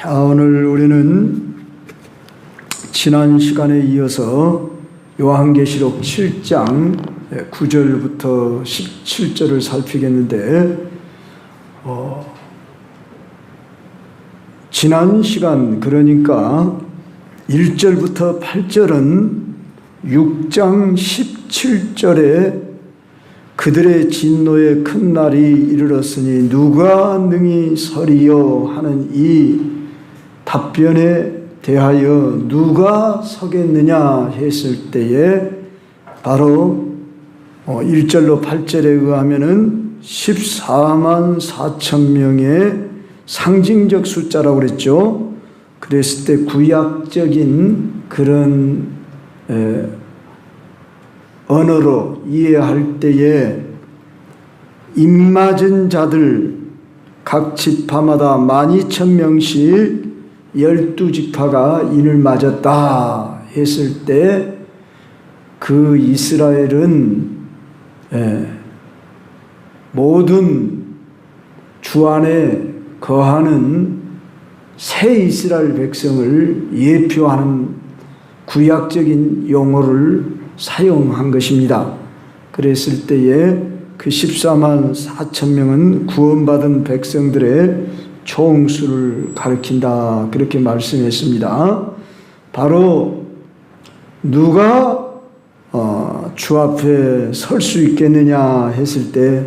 자, 오늘 우리는 지난 시간에 이어서 요한계시록 7장 9절부터 17절을 살피겠는데, 지난 시간 그러니까 1절부터 8절은 6장 17절에 그들의 진노의 큰 날이 이르렀으니 누가 능히 서리요 하는 이 답변에 대하여 누가 서겠느냐 했을 때에 바로 1절로 8절에 의하면은 14만 4천 명의 상징적 숫자라고 그랬죠. 그랬을 때 구약적인 그런 언어로 이해할 때에 입맞은 자들 각 지파마다 12,000명씩 12지파가 인을 맞았다 했을 때 그 이스라엘은 모든 주 안에 거하는 새 이스라엘 백성을 예표하는 구약적인 용어를 사용한 것입니다. 그랬을 때에 그 14만 4천 명은 구원받은 백성들의 총수를 가리킨다, 그렇게 말씀했습니다. 바로 누가 주 앞에 설 수 있겠느냐 했을 때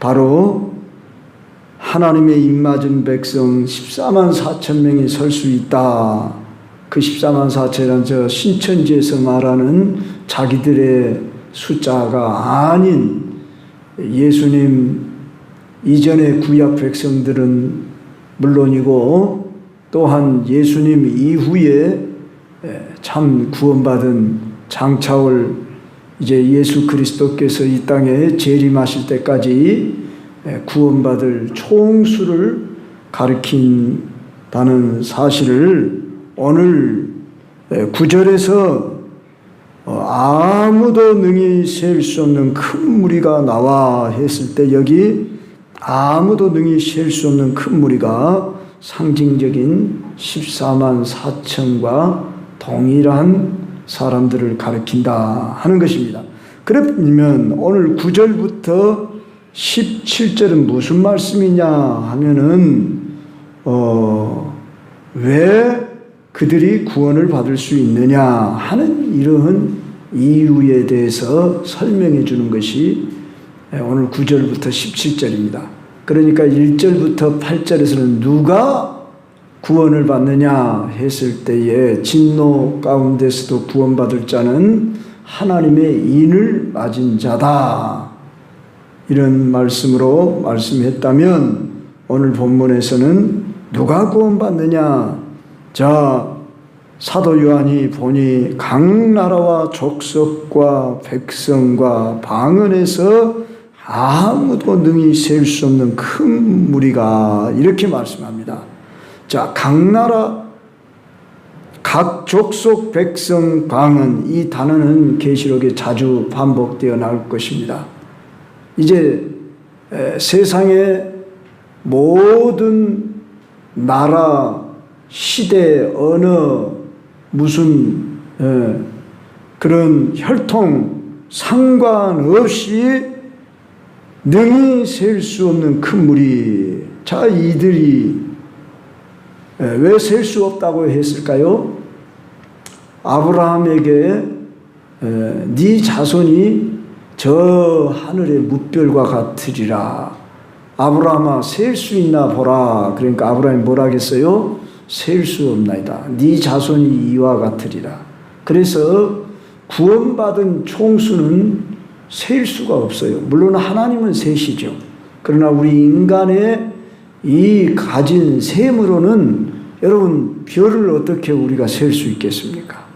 바로 하나님의 입맞은 백성 14만 4천 명이 설 수 있다. 그 14만 4천이란 저 신천지에서 말하는 자기들의 숫자가 아닌 예수님 이전의 구약 백성들은 물론이고 또한 예수님 이후에 참 구원받은 장차올 이제 예수 그리스도께서 이 땅에 재림하실 때까지 구원받을 총수를 가리킨다는 사실을 오늘 9절에서 아무도 능히 셀 수 없는 큰 무리가 나와 했을 때 여기 아무도 능히 셀 수 없는 큰 무리가 상징적인 14만 4천과 동일한 사람들을 가리킨다 하는 것입니다. 그러면 오늘 9절부터 17절은 무슨 말씀이냐 하면은 왜 그들이 구원을 받을 수 있느냐 하는 이러한 이유에 대해서 설명해 주는 것이 오늘 9절부터 17절입니다. 그러니까 1절부터 8절에서는 누가 구원을 받느냐 했을 때에 진노 가운데서도 구원받을 자는 하나님의 인을 맞은 자다, 이런 말씀으로 말씀했다면 오늘 본문에서는 누가 구원받느냐. 자, 사도 요한이 보니 각 나라와 족속과 백성과 방언에서 아무도 능히 셀 수 없는 큰 무리가, 이렇게 말씀합니다. 자, 각 나라, 각 족속, 백성, 방언, 이 단어는 계시록에 자주 반복되어 나올 것입니다. 이제 세상의 모든 나라, 시대, 언어, 무슨 그런 혈통 상관없이 능히 셀 수 없는 큰 무리. 자, 이들이 왜 셀 수 없다고 했을까요? 아브라함에게 네 자손이 저 하늘의 뭇별과 같으리라. 아브라함아, 셀 수 있나 보라. 그러니까 아브라함이 뭐라 하겠어요? 셀 수 없나이다. 네 자손이 이와 같으리라. 그래서 구원받은 총수는 셀 수가 없어요. 물론 하나님은 세시죠. 그러나 우리 인간의 이 가진 셈으로는 여러분, 별을 어떻게 우리가 셀 수 있겠습니까?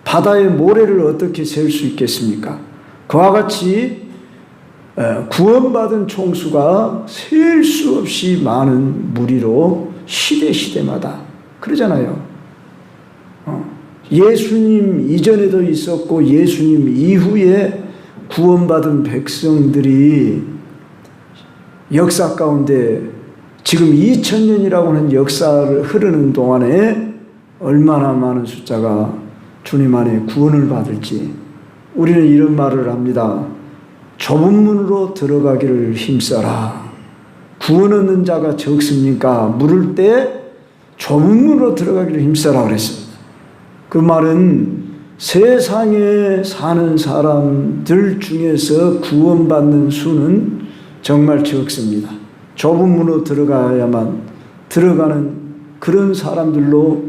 바다의 모래를 어떻게 셀 수 있겠습니까? 그와 같이 구원받은 총수가 셀 수 없이 많은 무리로 시대마다 그러잖아요. 예수님 이전에도 있었고 예수님 이후에 구원받은 백성들이 역사 가운데 지금 2000년이라고 하는 역사를 흐르는 동안에 얼마나 많은 숫자가 주님 안에 구원을 받을지 우리는 이런 말을 합니다. 좁은 문으로 들어가기를 힘써라. 구원 얻는 자가 적습니까? 물을 때 좁은 문으로 들어가기를 힘써라 그랬습니다. 그 말은 세상에 사는 사람들 중에서 구원받는 수는 정말 적습니다. 좁은 문으로 들어가야만 들어가는 그런 사람들로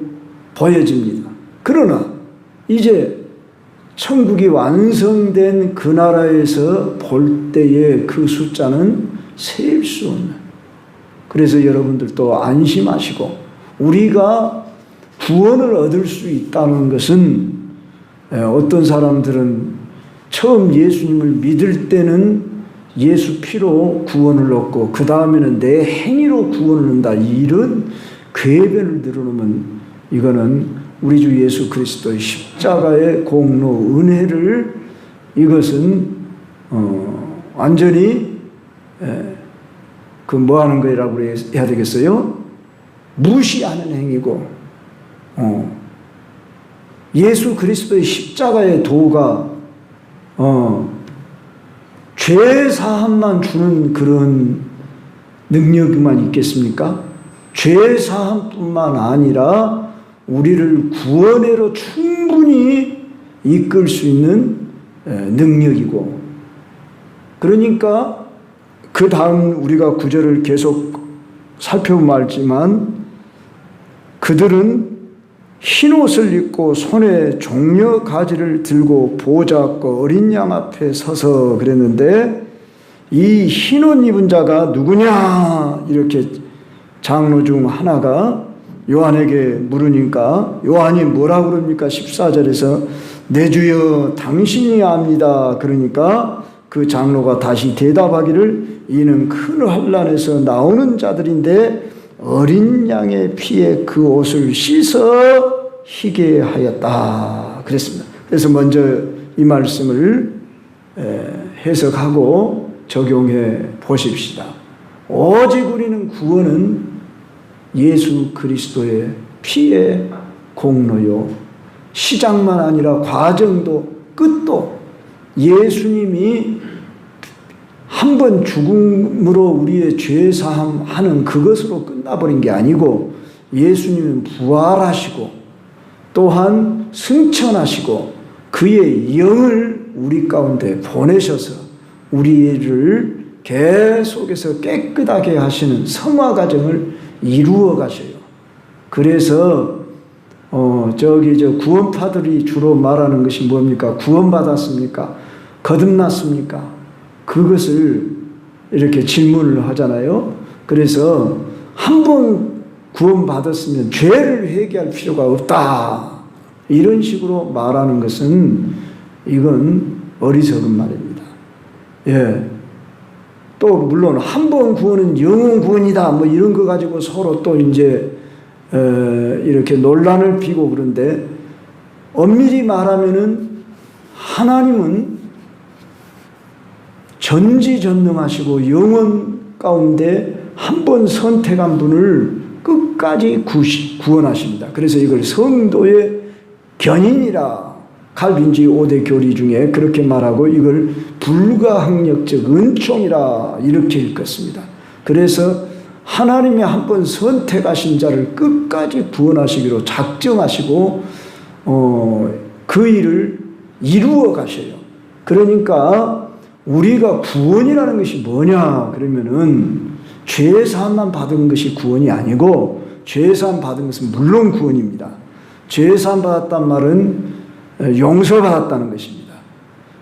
보여집니다. 그러나 이제 천국이 완성된 그 나라에서 볼 때의 그 숫자는 셀 수 없는. 그래서 여러분들도 안심하시고 우리가 구원을 얻을 수 있다는 것은 어떤 사람들은 처음 예수님을 믿을 때는 예수 피로 구원을 얻고 그 다음에는 내 행위로 구원을 얻는다. 이런 궤변을 늘어놓으면 이거는 우리 주 예수 그리스도의 십자가의 공로 은혜를 이것은 완전히 그 뭐 하는 거라고 해야 되겠어요? 무시하는 행위고 예수 그리스도의 십자가의 도가 죄 사함만 주는 그런 능력만 있겠습니까? 죄 사함뿐만 아니라 우리를 구원으로 충분히 이끌 수 있는 능력이고, 그러니까 그 다음 우리가 구절을 계속 살펴보면 알지만 그들은 흰옷을 입고 손에 종려 가지를 들고 보좌 앞과 어린 양 앞에 서서 그랬는데, 이 흰옷 입은 자가 누구냐 이렇게 장로 중 하나가 요한에게 물으니까 요한이 뭐라고 그럽니까? 14절에서 내 주여 당신이 압니다. 그러니까 그 장로가 다시 대답하기를 이는 큰 환난에서 나오는 자들인데 어린 양의 피에 그 옷을 씻어 희게 하였다 그랬습니다. 그래서 먼저 이 말씀을 해석하고 적용해 보십시다. 오직 우리는 구원은 예수 그리스도의 피의 공로요, 시작만 아니라 과정도 끝도 예수님이 한 번 죽음으로 우리의 죄 사함하는 그것으로 끝나버린 게 아니고, 예수님은 부활하시고 또한 승천하시고 그의 영을 우리 가운데 보내셔서 우리를 계속해서 깨끗하게 하시는 성화 과정을 이루어 가셔요. 그래서 구원파들이 주로 말하는 것이 뭡니까? 구원받았습니까? 거듭났습니까? 그것을 이렇게 질문을 하잖아요. 그래서 한 번 구원받았으면 죄를 회개할 필요가 없다, 이런 식으로 말하는 것은 이건 어리석은 말입니다. 예. 또 물론 한 번 구원은 영원 구원이다 뭐 이런 거 가지고 서로 또 이제 이렇게 논란을 피고, 그런데 엄밀히 말하면은 하나님은 전지전능하시고 영원 가운데 한 번 선택한 분을 끝까지 구원하십니다. 그래서 이걸 성도의 견인이라 칼빈주의 5대 교리 중에 그렇게 말하고, 이걸 불가항력적 은총이라 이렇게 읽었습니다. 그래서 하나님이 한 번 선택하신 자를 끝까지 구원하시기로 작정하시고 그 일을 이루어 가셔요. 그러니까 우리가 구원이라는 것이 뭐냐 그러면은 죄사함만 받은 것이 구원이 아니고, 죄사함 받은 것은 물론 구원입니다. 죄사함 받았단 말은 용서받았다는 것입니다.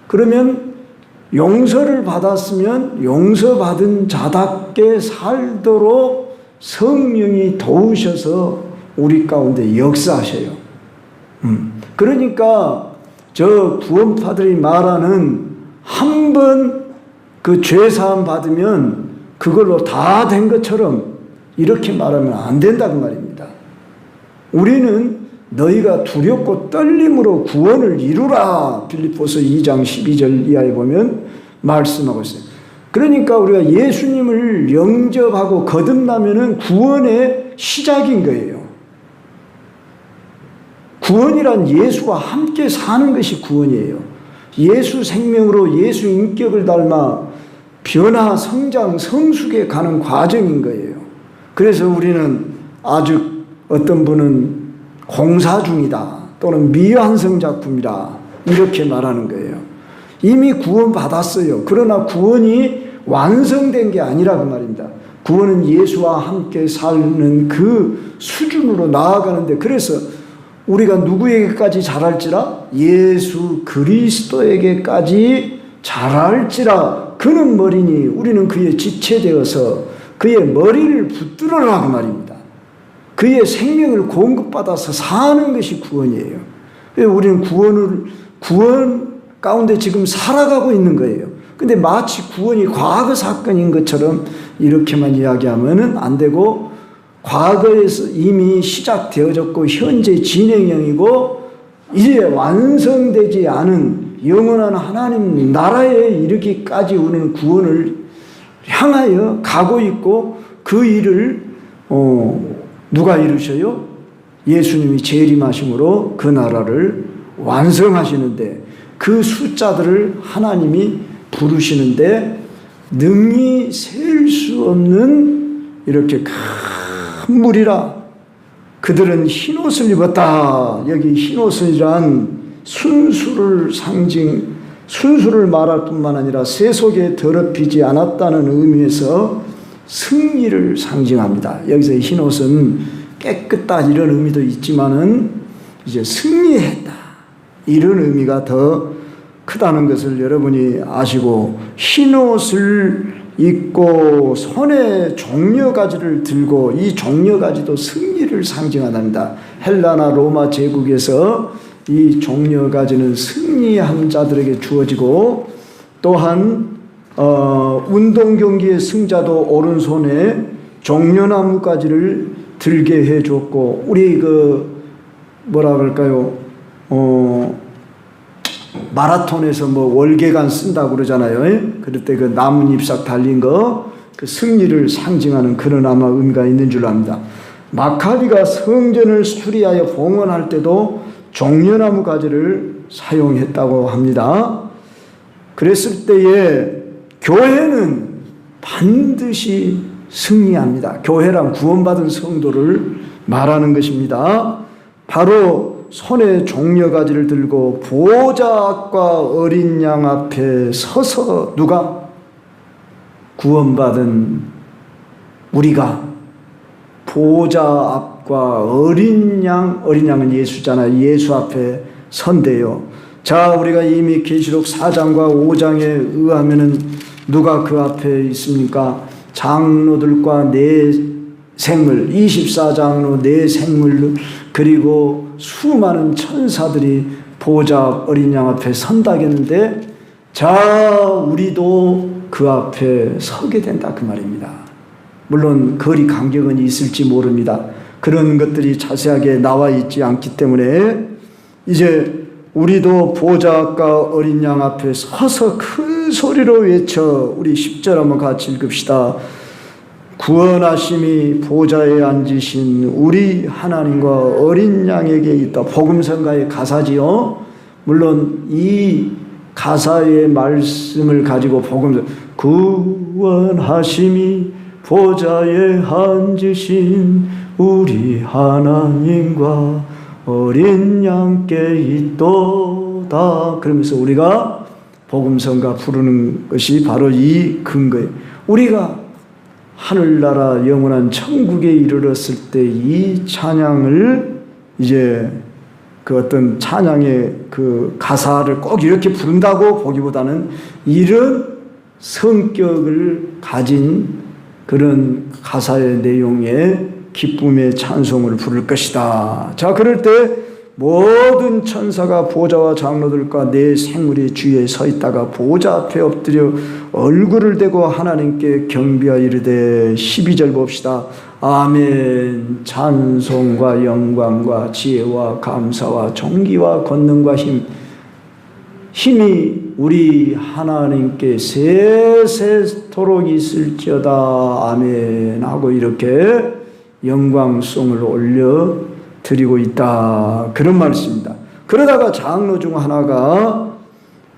그러면 용서를 받았으면 용서받은 자답게 살도록 성령이 도우셔서 우리 가운데 역사하셔요. 그러니까 저 구원파들이 말하는 한 번 그 죄사함 받으면 그걸로 다 된 것처럼 이렇게 말하면 안 된다는 말입니다. 우리는 너희가 두렵고 떨림으로 구원을 이루라, 빌립보서 2장 12절 이하에 보면 말씀하고 있어요. 그러니까 우리가 예수님을 영접하고 거듭나면은 구원의 시작인 거예요. 구원이란 예수와 함께 사는 것이 구원이에요. 예수 생명으로 예수 인격을 닮아 변화, 성장, 성숙해 가는 과정인 거예요. 그래서 우리는 아주 어떤 분은 공사 중이다 또는 미완성 작품이다 이렇게 말하는 거예요. 이미 구원 받았어요. 그러나 구원이 완성된 게 아니라 그 말입니다. 구원은 예수와 함께 사는 그 수준으로 나아가는데, 그래서 우리가 누구에게까지 잘할지라? 예수 그리스도에게까지 잘할지라. 그는 머리니 우리는 그의 지체되어서 그의 머리를 붙들어라 그 말입니다. 그의 생명을 공급받아서 사는 것이 구원이에요. 우리는 구원 가운데 지금 살아가고 있는 거예요. 근데 마치 구원이 과거 사건인 것처럼 이렇게만 이야기하면은 안 되고, 과거에서 이미 시작되어졌고 현재 진행형이고 이제 완성되지 않은 영원한 하나님 나라에 이르기까지 우리는 구원을 향하여 가고 있고, 그 일을 누가 이루셔요? 예수님이 재림하심으로 그 나라를 완성하시는데, 그 숫자들을 하나님이 부르시는데 능히 셀 수 없는 이렇게 큰 무리라. 그들은 흰옷을 입었다. 여기 흰옷이란 순수를 말할 뿐만 아니라 세속에 더럽히지 않았다는 의미에서 승리를 상징합니다. 여기서 흰옷은 깨끗다 이런 의미도 있지만은 이제 승리했다 이런 의미가 더 크다는 것을 여러분이 아시고, 흰옷을 입고 손에 종려가지를 들고, 이 종려가지도 승리를 상징한답니다. 헬라나 로마 제국에서 이 종려가지는 승리한 자들에게 주어지고, 또한 운동 경기의 승자도 오른손에 종려나무 가지를 들게 해줬고, 우리 뭐라 그럴까요? 마라톤에서 월계관 쓴다고 그러잖아요. 그럴 때 그 나뭇잎싹 달린 그 승리를 상징하는 그런 아마 의미가 있는 줄로 압니다. 마카비가 성전을 수리하여 봉헌할 때도 종려나무 가지를 사용했다고 합니다. 그랬을 때에 교회는 반드시 승리합니다. 교회란 구원받은 성도를 말하는 것입니다. 바로 손에 종려가지를 들고 보호자 앞과 어린 양 앞에 서서, 누가? 구원받은 우리가 보호자 앞과 어린 양은 예수잖아요. 예수 앞에 선대요. 자, 우리가 이미 계시록 4장과 5장에 의하면은 누가 그 앞에 있습니까? 장로들과 네 생물, 24장로 네 생물, 그리고 수많은 천사들이 보호자 어린 양 앞에 선다겠는데, 자, 우리도 그 앞에 서게 된다 그 말입니다. 물론 거리 간격은 있을지 모릅니다. 그런 것들이 자세하게 나와 있지 않기 때문에 이제 우리도 보호자가 어린 양 앞에 서서 큰 소리로 외쳐, 우리 10절 한번 같이 읽읍시다. 구원하심이 보좌에 앉으신 우리 하나님과 어린 양에게 있다. 복음성가의 가사지요. 물론 이 가사의 말씀을 가지고 복음성, 구원하심이 보좌에 앉으신 우리 하나님과 어린 양께 있도다. 그러면서 우리가 복음성가 부르는 것이 바로 이 근거예요. 우리가 하늘나라 영원한 천국에 이르렀을 때 이 찬양을 이제 그 어떤 찬양의 그 가사를 꼭 이렇게 부른다고 보기보다는 이런 성격을 가진 그런 가사의 내용의 기쁨의 찬송을 부를 것이다. 자, 그럴 때 모든 천사가 보좌와 장로들과 네 생물이 주위에 서 있다가 보좌 앞에 엎드려 얼굴을 대고 하나님께 경비하여 이르되, 12절 봅시다. 아멘. 찬송과 영광과 지혜와 감사와 존귀와 권능과 힘이 우리 하나님께 세세토록 있을지어다. 아멘 하고 이렇게 영광송을 올려 드리고 있다. 그런 말씀입니다. 그러다가 장로 중 하나가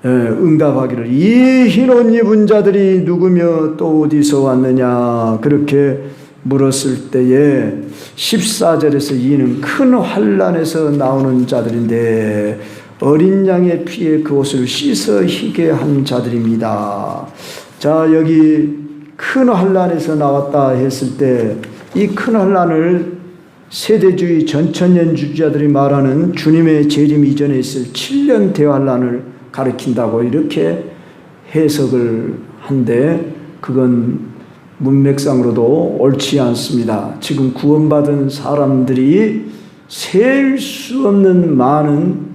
응답하기를 이 흰 옷 입은 자들이 누구며 또 어디서 왔느냐 그렇게 물었을 때에 14절에서 이는 큰 환난에서 나오는 자들인데 어린 양의 피에 그 옷을 씻어 희게 한 자들입니다. 자, 여기 큰 환난에서 나왔다 했을 때 이 큰 환난을 세대주의 전천년주의자들이 말하는 주님의 재림 이전에 있을 7년 대환난을 가리킨다고 이렇게 해석을 한데 그건 문맥상으로도 옳지 않습니다. 지금 구원받은 사람들이 셀 수 없는 많은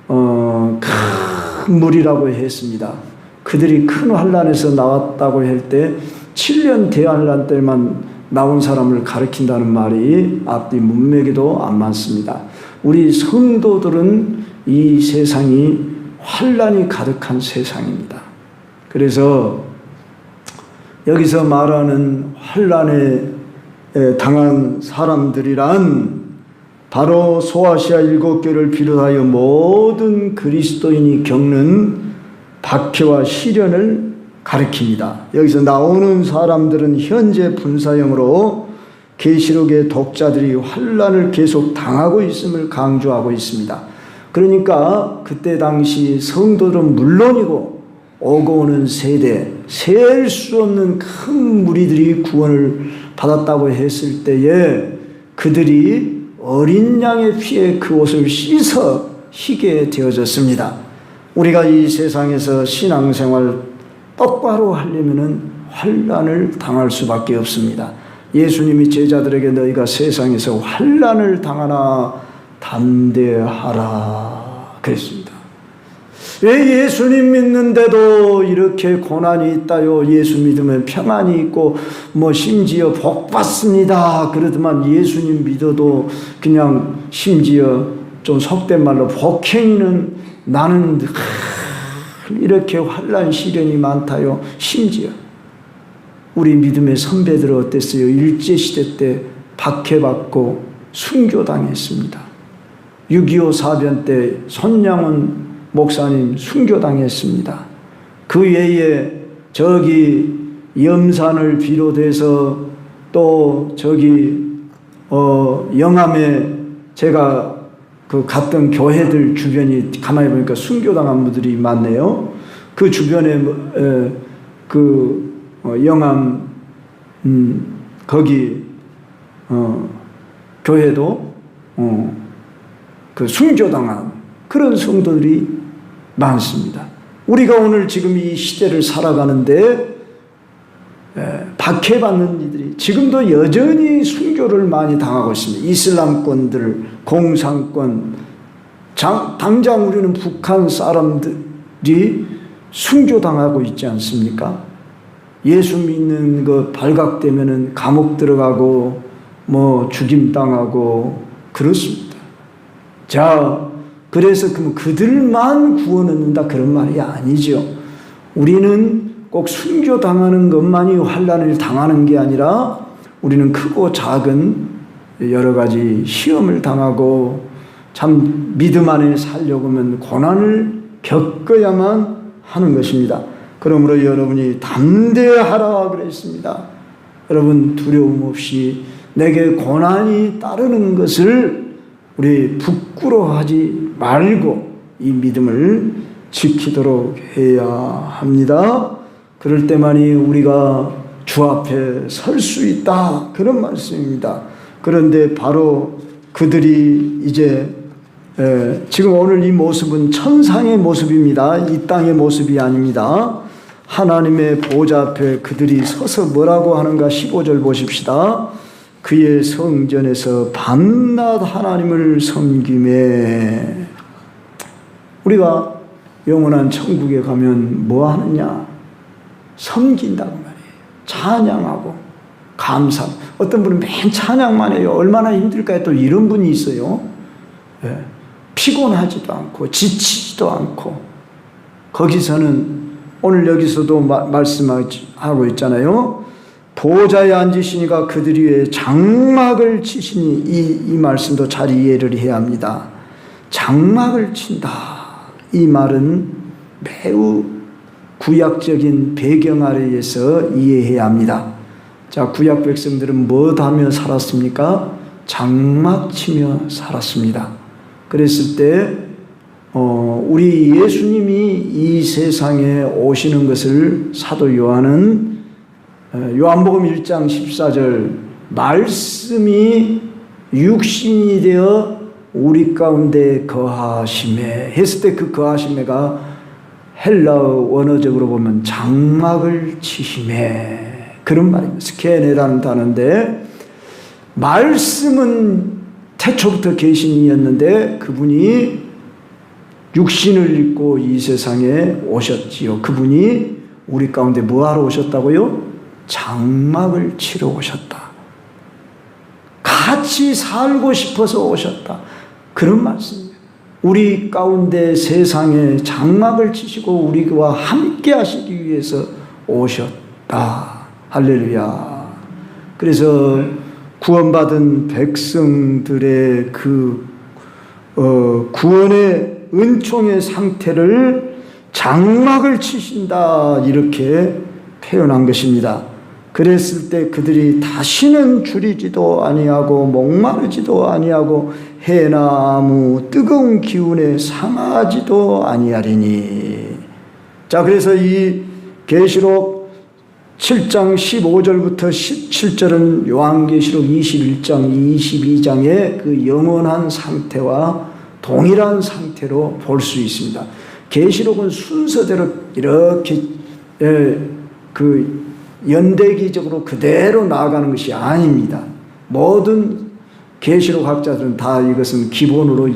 큰 무리라고 했습니다. 그들이 큰 환난에서 나왔다고 할 때 7년 대환난 때만 나온 사람을 가리킨다는 말이 앞뒤 문맥에도 안 맞습니다. 우리 성도들은 이 세상이 환난이 가득한 세상입니다. 그래서 여기서 말하는 환난에 당한 사람들이란 바로 소아시아 7교를 비롯하여 모든 그리스도인이 겪는 박해와 시련을 가리킵니다. 여기서 나오는 사람들은 현재 분사형으로 계시록의 독자들이 환난을 계속 당하고 있음을 강조하고 있습니다. 그러니까 그때 당시 성도들은 물론이고 오고 오는 세대, 셀 수 없는 큰 무리들이 구원을 받았다고 했을 때에 그들이 어린 양의 피에 그 옷을 씻어 희게 되어졌습니다. 우리가 이 세상에서 신앙생활 똑바로 하려면은 환난을 당할 수밖에 없습니다. 예수님이 제자들에게 너희가 세상에서 환난을 당하나 담대하라 그랬습니다. 왜 예수님 믿는데도 이렇게 고난이 있다요? 예수 믿으면 평안이 있고 뭐 심지어 복 받습니다 그러더만 예수님 믿어도 그냥 심지어 좀 속된 말로 복행이는 나는 이렇게 환난 시련이 많다요. 심지어 우리 믿음의 선배들은 어땠어요? 일제시대 때 박해받고 순교당했습니다. 6.25 사변 때 손양훈 목사님 순교당했습니다. 그 외에 저기 염산을 비롯해서 또 저기 영암에 제가 그 갔던 교회들 주변이 가만히 보니까 순교당한 분들이 많네요. 그 주변에 영암 거기 교회도 그 순교당한 그런 성도들이 많습니다. 우리가 오늘 지금 이 시대를 살아가는데 박해받는 이들이 지금도 여전히 순교를 많이 당하고 있습니다. 이슬람권들, 공산권, 당장 우리는 북한 사람들이 순교당하고 있지 않습니까? 예수 믿는 거 발각되면은 감옥 들어가고 뭐 죽임당하고 그렇습니다. 자, 그래서 그들만 구원 얻는다 그런 말이 아니죠. 우리는 꼭 순교당하는 것만이 환난을 당하는 게 아니라 우리는 크고 작은 여러 가지 시험을 당하고 참 믿음 안에 살려고 하면 고난을 겪어야만 하는 것입니다. 그러므로 여러분이 담대하라 그랬습니다. 여러분 두려움 없이 내게 고난이 따르는 것을 우리 부끄러워하지 말고 이 믿음을 지키도록 해야 합니다. 그럴 때만이 우리가 주 앞에 설 수 있다 그런 말씀입니다. 그런데 바로 그들이 이제 지금 오늘 이 모습은 천상의 모습입니다. 이 땅의 모습이 아닙니다. 하나님의 보좌 앞에 그들이 서서 뭐라고 하는가 15절 보십시다. 그의 성전에서 밤낮 하나님을 섬기매. 우리가 영원한 천국에 가면 뭐 하느냐? 섬긴다고 말이에요. 찬양하고 감사. 어떤 분은 맨 찬양만 해요. 얼마나 힘들까요? 또 이런 분이 있어요. 피곤하지도 않고 지치지도 않고 거기서는 오늘 여기서도 말씀하고 있잖아요. 보좌에 앉으시니가 그들 위에 장막을 치시니 이 말씀도 잘 이해를 해야 합니다. 장막을 친다. 이 말은 매우 구약적인 배경 아래에서 이해해야 합니다. 자, 구약 백성들은 뭐 하며 살았습니까? 장막 치며 살았습니다. 그랬을 때 우리 예수님이 이 세상에 오시는 것을 사도 요한은 요한복음 1장 14절 말씀이 육신이 되어 우리 가운데 거하심에 했을 때 그 거하심에가 헬라어 원어적으로 보면 장막을 치심에 그런 말입니다. 스케네라는 단어인데 말씀은 태초부터 계신이었는데 그분이 육신을 입고 이 세상에 오셨지요. 그분이 우리 가운데 뭐하러 오셨다고요? 장막을 치러 오셨다. 같이 살고 싶어서 오셨다. 그런 말씀입니다. 우리 가운데 세상에 장막을 치시고 우리와 함께 하시기 위해서 오셨다. 할렐루야. 그래서 구원받은 백성들의 그 구원의 은총의 상태를 장막을 치신다 이렇게 표현한 것입니다. 그랬을 때 그들이 다시는 줄이지도 아니하고 목마르지도 아니하고 해나 아무 뜨거운 기운에 상하지도 아니하리니. 자, 그래서 이 계시록 7장 15절부터 17절은 요한계시록 21장 22장의 그 영원한 상태와 동일한 상태로 볼 수 있습니다. 계시록은 순서대로 이렇게 그 연대기적으로 그대로 나아가는 것이 아닙니다. 모든 계시록 학자들은 다 이것은 기본으로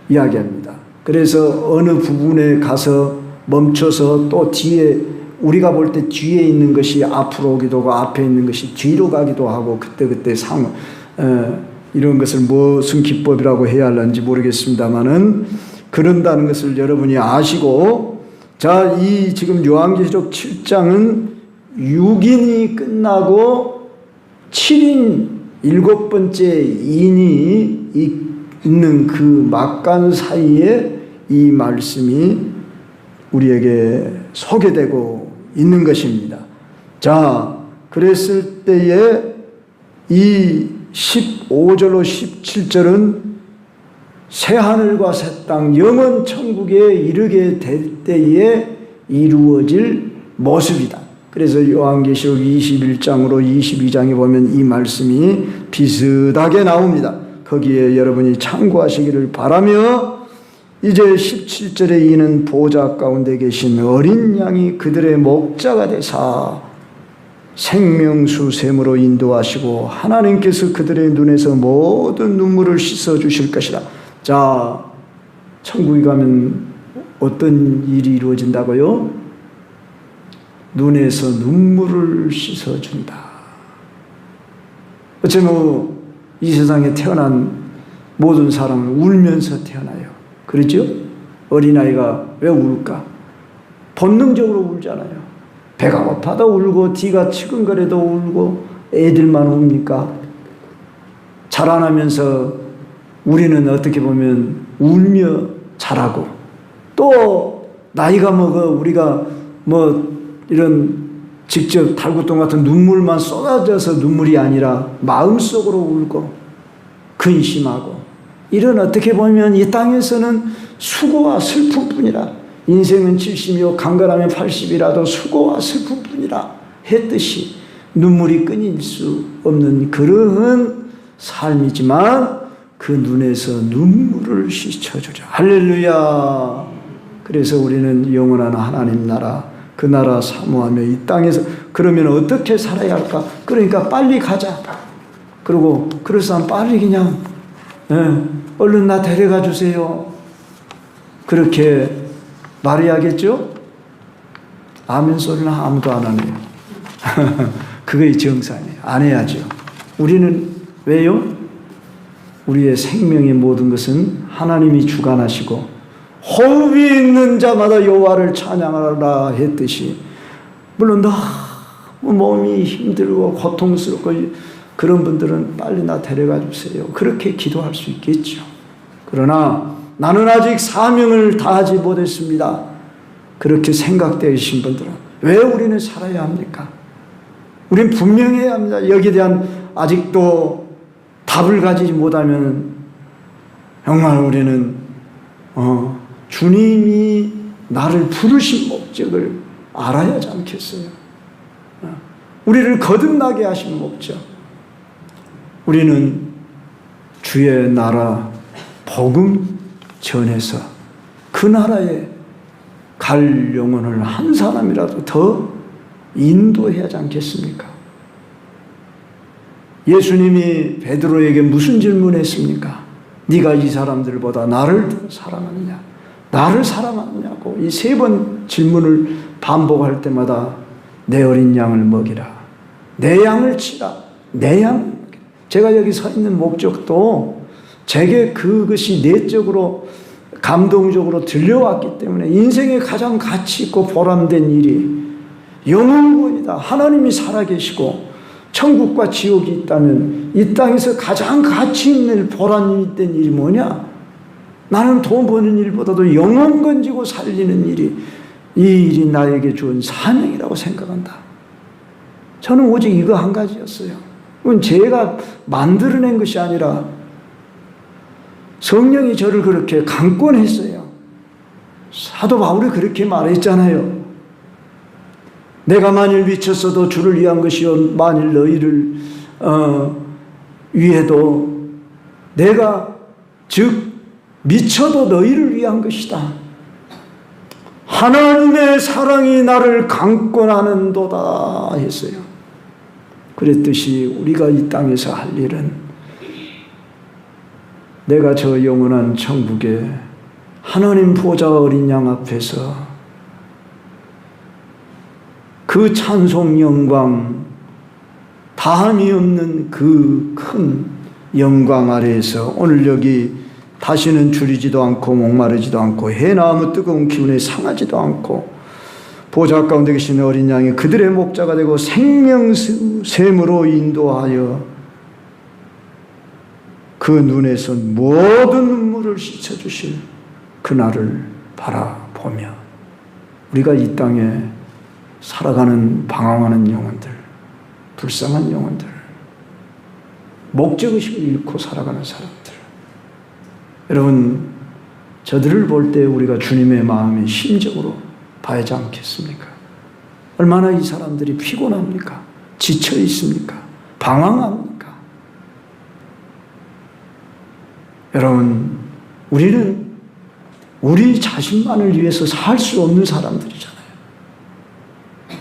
이야기합니다. 그래서 어느 부분에 가서 멈춰서 또 뒤에 우리가 볼 때 뒤에 있는 것이 앞으로 오기도 하고 앞에 있는 것이 뒤로 가기도 하고 그때 이런 것을 무슨 기법이라고 해야 할는지 모르겠습니다만은 그런다는 것을 여러분이 아시고, 자, 이 지금 요한계시록 7장은 6인이 끝나고 7인 7번째 인이 있는 그 막간 사이에 이 말씀이 우리에게 소개되고 있는 것입니다. 자, 그랬을 때에 이 15절로 17절은 새하늘과 새 땅 영원 천국에 이르게 될 때에 이루어질 모습이다. 그래서 요한계시록 21장으로 22장에 보면 이 말씀이 비슷하게 나옵니다. 거기에 여러분이 참고하시기를 바라며, 이제 17절에 이는 보좌 가운데 계신 어린 양이 그들의 목자가 되사 생명수 샘으로 인도하시고 하나님께서 그들의 눈에서 모든 눈물을 씻어 주실 것이다. 자, 천국에 가면 어떤 일이 이루어진다고요? 눈에서 눈물을 씻어준다. 어쩌면 이 세상에 태어난 모든 사람은 울면서 태어나요. 그렇죠? 어린아이가 왜 울까? 본능적으로 울잖아요. 배가 고파도 울고 뒤가 치근거려도 울고 애들만 웁니까? 자라나면서 우리는 어떻게 보면 울며 자라고, 또 나이가 먹어 우리가 뭐 이런 직접 달구똥 같은 눈물만 쏟아져서 눈물이 아니라 마음속으로 울고 근심하고, 이런 어떻게 보면 이 땅에서는 수고와 슬픔뿐이라, 인생은 70이요 강건하면 80이라도 수고와 슬픔뿐이라 했듯이 눈물이 끊일 수 없는 그러한 삶이지만 그 눈에서 눈물을 씻어주자. 할렐루야. 그래서 우리는 영원한 하나님 나라, 그 나라 사모하며 이 땅에서, 그러면 어떻게 살아야 할까? 그러니까 빨리 가자. 그리고 그럴 사람 빨리 그냥 얼른 나 데려가 주세요. 그렇게 말해야겠죠? 아멘 소리는 아무도 안 하네요. 그게 정상이에요. 안 해야죠. 우리는 왜요? 우리의 생명의 모든 것은 하나님이 주관하시고 호흡이 있는 자마다 여호와를 찬양하라 했듯이, 물론 너무 몸이 힘들고 고통스럽고 그런 분들은 빨리 나 데려가 주세요. 그렇게 기도할 수 있겠죠. 그러나 나는 아직 사명을 다하지 못했습니다. 그렇게 생각되신 분들은 왜 우리는 살아야 합니까? 우린 분명해야 합니다. 여기에 대한 아직도 답을 가지지 못하면 정말 우리는 주님이 나를 부르신 목적을 알아야 하지 않겠어요? 우리를 거듭나게 하신 목적, 우리는 주의 나라 복음 전해서 그 나라에 갈 영혼을 한 사람이라도 더 인도해야 하지 않겠습니까? 예수님이 베드로에게 무슨 질문했습니까? 네가 이 사람들보다 나를 더 사랑하느냐? 나를 사랑하느냐고 이 3번 질문을 반복할 때마다 내 어린 양을 먹이라, 내 양을 치라, 내 양을 먹이라. 제가 여기 서 있는 목적도 제게 그것이 내적으로 감동적으로 들려왔기 때문에 인생에 가장 가치 있고 보람된 일이 영혼구원이다. 하나님이 살아계시고 천국과 지옥이 있다면 이 땅에서 가장 가치 있는 보람된 일이 뭐냐? 나는 돈 버는 일보다도 영혼 건지고 살리는 일이, 이 일이 나에게 주은 사명이라고 생각한다. 저는 오직 이거 한 가지였어요. 그건 제가 만들어낸 것이 아니라 성령이 저를 그렇게 강권했어요. 사도 바울이 그렇게 말했잖아요. 내가 만일 미쳤어도 주를 위한 것이요 만일 너희를 위해도 내가 즉 미쳐도 너희를 위한 것이다. 하나님의 사랑이 나를 강권하는도다 했어요. 그랬듯이 우리가 이 땅에서 할 일은 내가 저 영원한 천국에 하나님 보좌 어린 양 앞에서 그 찬송 영광, 다함이 없는 그 큰 영광 아래에서 오늘 여기 다시는 줄이지도 않고 목마르지도 않고 해나 아무 뜨거운 기운에 상하지도 않고 보좌 가운데 계신 어린 양이 그들의 목자가 되고 생명샘으로 인도하여 그 눈에서 모든 눈물을 씻어주실 그날을 바라보며 우리가 이 땅에 살아가는 방황하는 영혼들, 불쌍한 영혼들, 목적의식을 잃고 살아가는 사람들, 여러분 저들을 볼 때 우리가 주님의 마음의 심적으로 봐야지 않겠습니까? 얼마나 이 사람들이 피곤합니까? 지쳐 있습니까? 방황합니까? 여러분 우리는 우리 자신만을 위해서 살 수 없는 사람들이잖아요.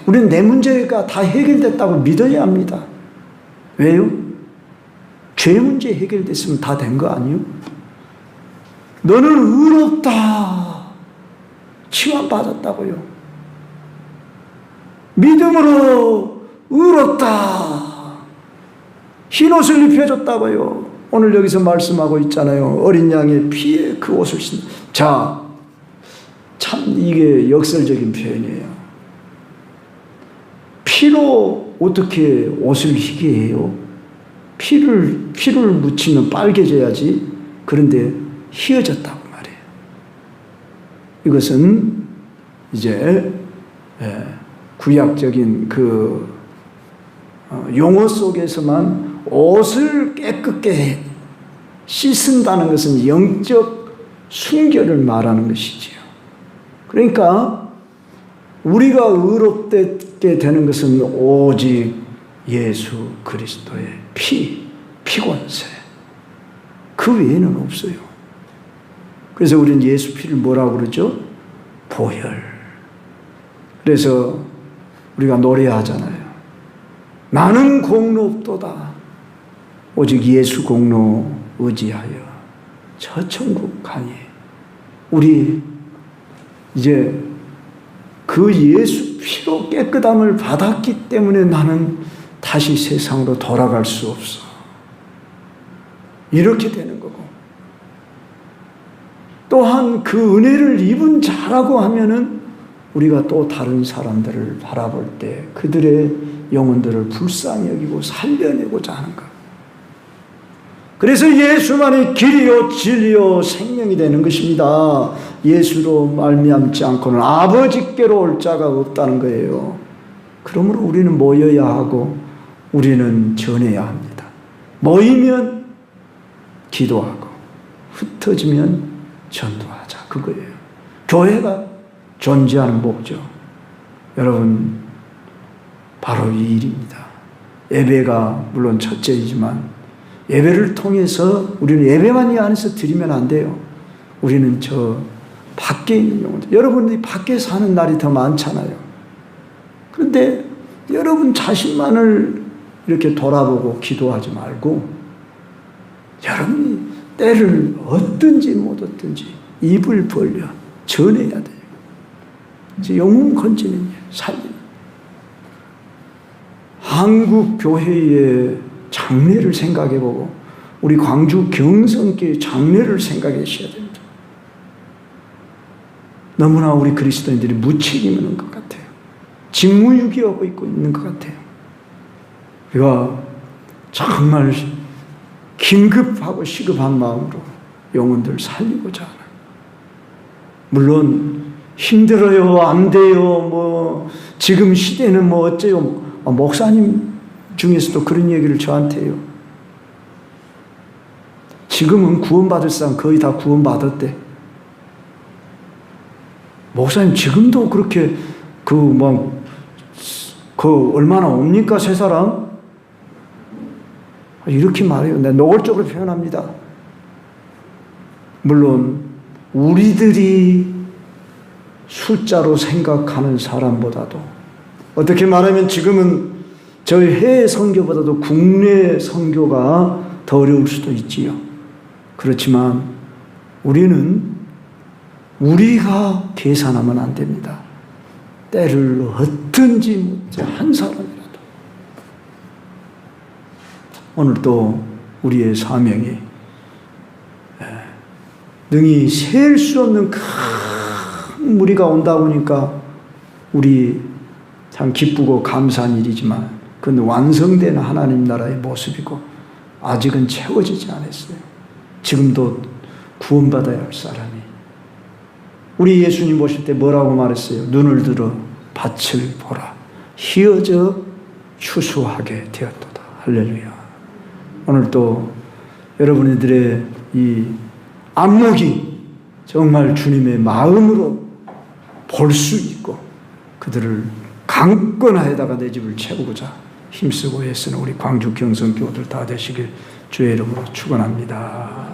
우리는 내 문제가 다 해결됐다고 믿어야 합니다. 왜요? 죄 문제 해결됐으면 다 된 거 아니에요? 너는 의롭다. 치유받았다고요. 믿음으로 의롭다. 흰옷을 입혀줬다고요. 오늘 여기서 말씀하고 있잖아요. 어린 양의 피에 그 옷을 신는. 자, 참 이게 역설적인 표현이에요. 피로 어떻게 옷을 희게 해요? 피를 묻히면 빨개져야지. 그런데 희어졌다고 말이에요. 이것은 이제 구약적인 그 용어 속에서만 옷을 깨끗게 씻는다는 것은 영적 순결을 말하는 것이지요. 그러니까 우리가 의롭게 되는 것은 오직 예수 그리스도의 피권세. 그 외에는 없어요. 그래서 우리는 예수 피를 뭐라고 그러죠? 보혈. 그래서 우리가 노래하잖아요. 나는 공로 없도다. 오직 예수 공로 의지하여 저 천국 가니. 우리 이제 그 예수 피로 깨끗함을 받았기 때문에 나는 다시 세상으로 돌아갈 수 없어. 이렇게 되는 거고. 또한 그 은혜를 입은 자라고 하면은 우리가 또 다른 사람들을 바라볼 때 그들의 영혼들을 불쌍히 여기고 살려내고자 하는 것. 그래서 예수만이 길이요 진리요 생명이 되는 것입니다. 예수로 말미암지 않고는 아버지께로 올 자가 없다는 거예요. 그러므로 우리는 모여야 하고 우리는 전해야 합니다. 모이면 기도하고 흩어지면 전도하자. 그거예요. 교회가 존재하는 목적. 여러분, 바로 이 일입니다. 예배가 물론 첫째이지만 예배를 통해서 우리는 예배만 이 안에서 드리면 안 돼요. 우리는 저 밖에 있는 영혼들, 여러분들이 밖에 사는 날이 더 많잖아요. 그런데 여러분 자신만을 이렇게 돌아보고 기도하지 말고 여러분이 때를 얻든지 못 얻든지 입을 벌려 전해야 돼요. 이제 영혼 건지는 일, 살리는. 한국 교회의 장래를 생각해보고 우리 광주 경성교회 장래를 생각해 주셔야 됩니다. 너무나 우리 그리스도인들이 무책임한 것 같아요. 직무유기하고 있는 것 같아요. 우리가 정말 긴급하고 시급한 마음으로 영혼들 살리고자 하는. 물론 힘들어요, 안 돼요, 지금 시대는 어째요. 목사님 중에서도 그런 얘기를 저한테 해요. 지금은 구원받을 사람 거의 다 구원받았대. 목사님 지금도 그렇게 얼마나 옵니까 세 사람? 이렇게 말해요. 내가 노골적으로 표현합니다. 물론 우리들이 숫자로 생각하는 사람보다도 어떻게 말하면 지금은 저희 해외 선교보다도 국내 선교가 더 어려울 수도 있지요. 그렇지만 우리는 우리가 계산하면 안 됩니다. 때를 얻든지 묻지 한 사람이라도. 오늘 또 우리의 사명이 능히 셀 수 없는 큰 무리가 온다 보니까 우리 참 기쁘고 감사한 일이지만 그건 완성된 하나님 나라의 모습이고 아직은 채워지지 않았어요. 지금도 구원받아야 할 사람이. 우리 예수님 보실 때 뭐라고 말했어요? 눈을 들어 밭을 보라. 희어져 추수하게 되었도다. 할렐루야. 오늘 또 여러분들의 이 안목이 정말 주님의 마음으로 볼 수 있고 그들을 강건하에다가 내 집을 채우고자 힘쓰고 애쓰는 우리 광주 경성교우들 다 되시길 주의 이름으로 축원합니다.